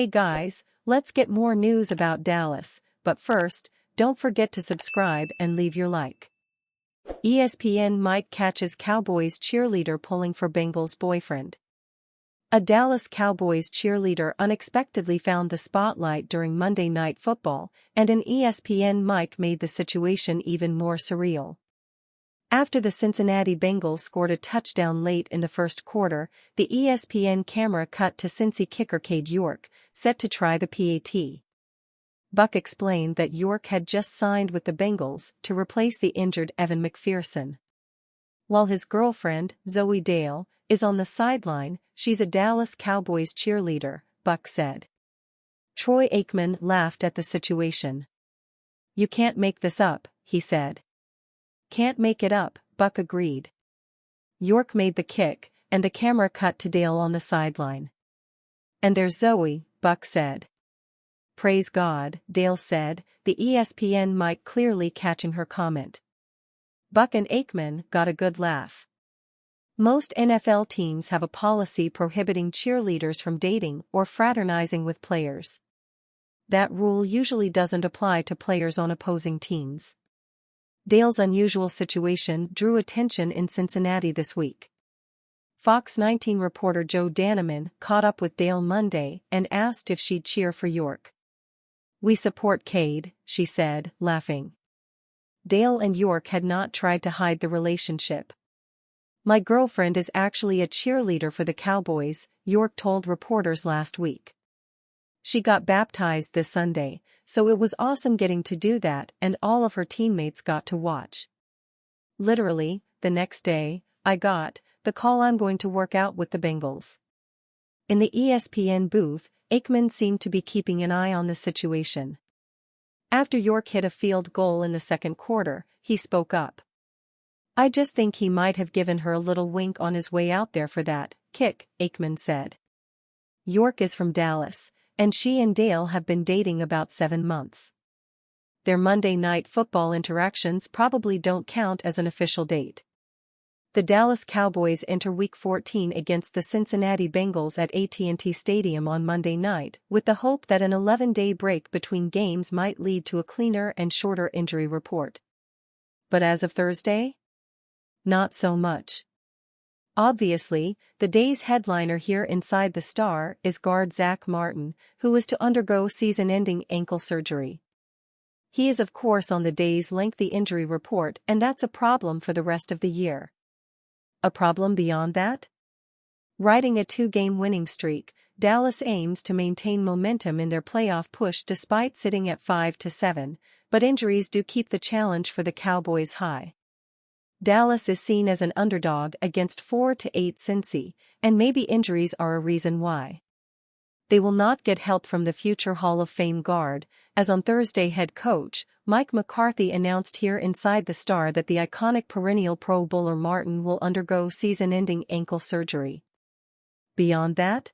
Hey guys, let's get more news about Dallas, but first, don't forget to subscribe and leave your like. ESPN Mike catches Cowboys cheerleader pulling for Bengals boyfriend. A Dallas Cowboys cheerleader unexpectedly found the spotlight during Monday Night Football, and an ESPN Mike made the situation even more surreal. After the Cincinnati Bengals scored a touchdown late in the first quarter, the ESPN camera cut to Cincy kicker Cade York, set to try the PAT. Buck explained that York had just signed with the Bengals to replace the injured Evan McPherson. While his girlfriend, Zoe Dale, is on the sideline, she's a Dallas Cowboys cheerleader, Buck said. Troy Aikman laughed at the situation. "You can't make this up," he said. "Can't make it up," Buck agreed. York made the kick, and the camera cut to Dale on the sideline. "And there's Zoe," Buck said. "Praise God," Dale said, the ESPN mic clearly catching her comment. Buck and Aikman got a good laugh. Most NFL teams have a policy prohibiting cheerleaders from dating or fraternizing with players. That rule usually doesn't apply to players on opposing teams. Dale's unusual situation drew attention in Cincinnati this week. Fox 19 reporter Joe Daneman caught up with Dale Monday and asked if she'd cheer for York. "We support Cade," she said, laughing. Dale and York had not tried to hide the relationship. "My girlfriend is actually a cheerleader for the Cowboys," York told reporters last week. "She got baptized this Sunday, so it was awesome getting to do that, and all of her teammates got to watch. Literally, the next day, I got the call I'm going to work out with the Bengals." In the ESPN booth, Aikman seemed to be keeping an eye on the situation. After York hit a field goal in the second quarter, he spoke up. "I just think he might have given her a little wink on his way out there for that kick," Aikman said. York is from Dallas, and she and Dale have been dating about 7 months. Their Monday Night Football interactions probably don't count as an official date. The Dallas Cowboys enter Week 14 against the Cincinnati Bengals at AT&T Stadium on Monday night, with the hope that an 11-day break between games might lead to a cleaner and shorter injury report. But as of Thursday? Not so much. Obviously, the day's headliner here inside the Star is guard Zach Martin, who is to undergo season-ending ankle surgery. He is of course on the day's lengthy injury report, and that's a problem for the rest of the year. A problem beyond that? Riding a 2-game winning streak, Dallas aims to maintain momentum in their playoff push despite sitting at 5-7, but injuries do keep the challenge for the Cowboys high. Dallas is seen as an underdog against 4-8 Cincy, and maybe injuries are a reason why. They will not get help from the future Hall of Fame guard, as on Thursday head coach Mike McCarthy announced here inside the Star that the iconic perennial Pro Bowler Martin will undergo season-ending ankle surgery. Beyond that?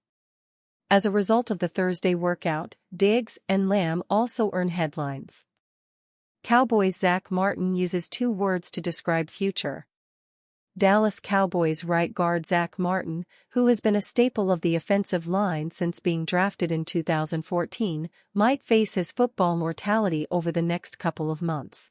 As a result of the Thursday workout, Diggs and Lamb also earn headlines. Cowboys Zach Martin uses 2 words to describe future. Dallas Cowboys right guard Zach Martin, who has been a staple of the offensive line since being drafted in 2014, might face his football mortality over the next couple of months.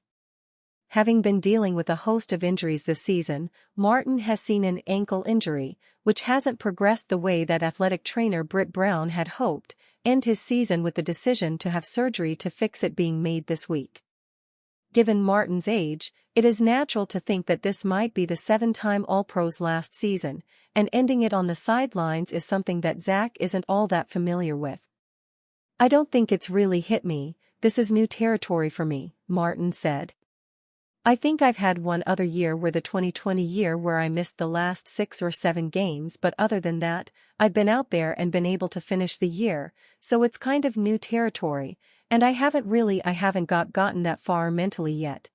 Having been dealing with a host of injuries this season, Martin has seen an ankle injury, which hasn't progressed the way that athletic trainer Britt Brown had hoped, end his season with the decision to have surgery to fix it being made this week. Given Martin's age, it is natural to think that this might be the 7-time All-Pros last season, and ending it on the sidelines is something that Zach isn't all that familiar with. "I don't think it's really hit me, this is new territory for me," Martin said. "I think I've had one other year where the 2020 year where I missed the last 6 or 7 games, but other than that, I've been out there and been able to finish the year, so it's kind of new territory, and I haven't gotten that far mentally yet."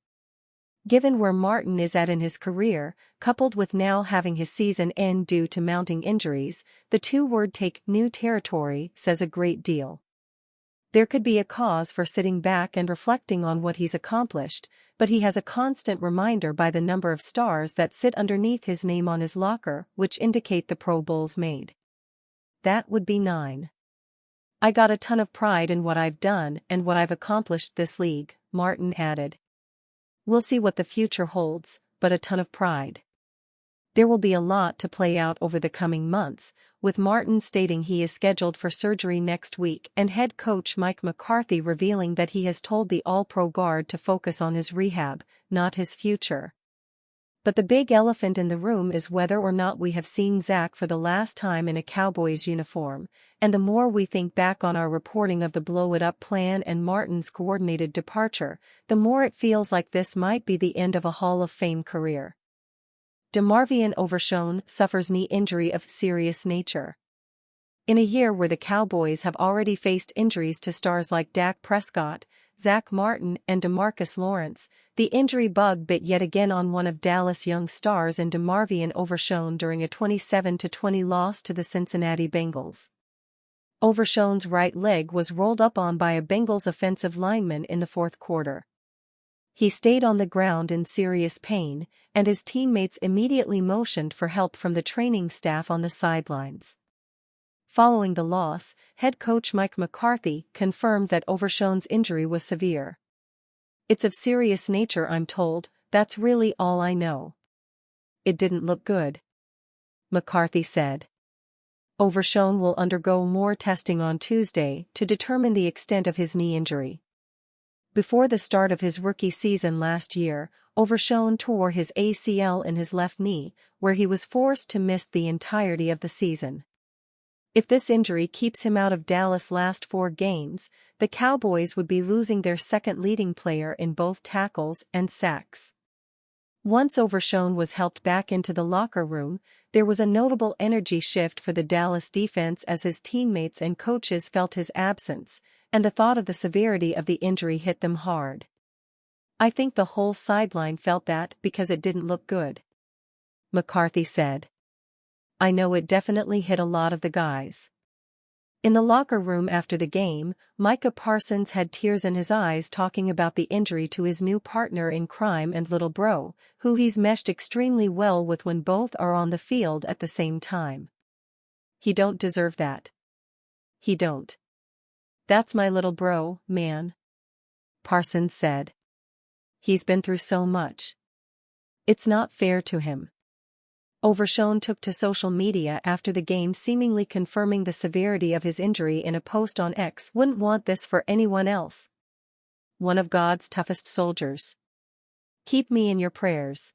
Given where Martin is at in his career, coupled with now having his season end due to mounting injuries, the 2-word take new territory says a great deal. There could be a cause for sitting back and reflecting on what he's accomplished, but he has a constant reminder by the number of stars that sit underneath his name on his locker, which indicate the Pro Bowls made. That would be 9. I got a ton of pride in what I've done and what I've accomplished this league, Martin added. We'll see what the future holds, but a ton of pride. There will be a lot to play out over the coming months, with Martin stating he is scheduled for surgery next week and head coach Mike McCarthy revealing that he has told the All-Pro guard to focus on his rehab, not his future. But the big elephant in the room is whether or not we have seen Zach for the last time in a Cowboys uniform, and the more we think back on our reporting of the blow-it-up plan and Martin's coordinated departure, the more it feels like this might be the end of a Hall of Fame career. DeMarvion Overshown suffers knee injury of serious nature. In a year where the Cowboys have already faced injuries to stars like Dak Prescott, Zach Martin and DeMarcus Lawrence, the injury bug bit yet again on one of Dallas' young stars in DeMarvion Overshown during a 27-20 loss to the Cincinnati Bengals. Overshown's right leg was rolled up on by a Bengals offensive lineman in the fourth quarter. He stayed on the ground in serious pain, and his teammates immediately motioned for help from the training staff on the sidelines. Following the loss, head coach Mike McCarthy confirmed that Overshown's injury was severe. It's of serious nature, I'm told, that's really all I know. It didn't look good, McCarthy said. Overshown will undergo more testing on Tuesday to determine the extent of his knee injury. Before the start of his rookie season last year, Overshown tore his ACL in his left knee, where he was forced to miss the entirety of the season. If this injury keeps him out of Dallas' last 4 games, the Cowboys would be losing their second leading player in both tackles and sacks. Once Overshown was helped back into the locker room, there was a notable energy shift for the Dallas defense as his teammates and coaches felt his absence, and the thought of the severity of the injury hit them hard. I think the whole sideline felt that because it didn't look good, McCarthy said. I know it definitely hit a lot of the guys. In the locker room after the game, Micah Parsons had tears in his eyes talking about the injury to his new partner in crime and little bro, who he's meshed extremely well with when both are on the field at the same time. He don't deserve that. He don't. That's my little bro, man, Parsons said. He's been through so much. It's not fair to him. Overshown took to social media after the game, seemingly confirming the severity of his injury in a post on X. Wouldn't want this for anyone else. One of God's toughest soldiers. Keep me in your prayers,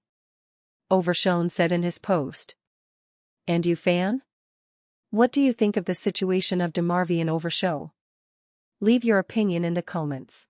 Overshown said in his post. And you, fan? What do you think of the situation of DeMarvion Overshown? Leave your opinion in the comments.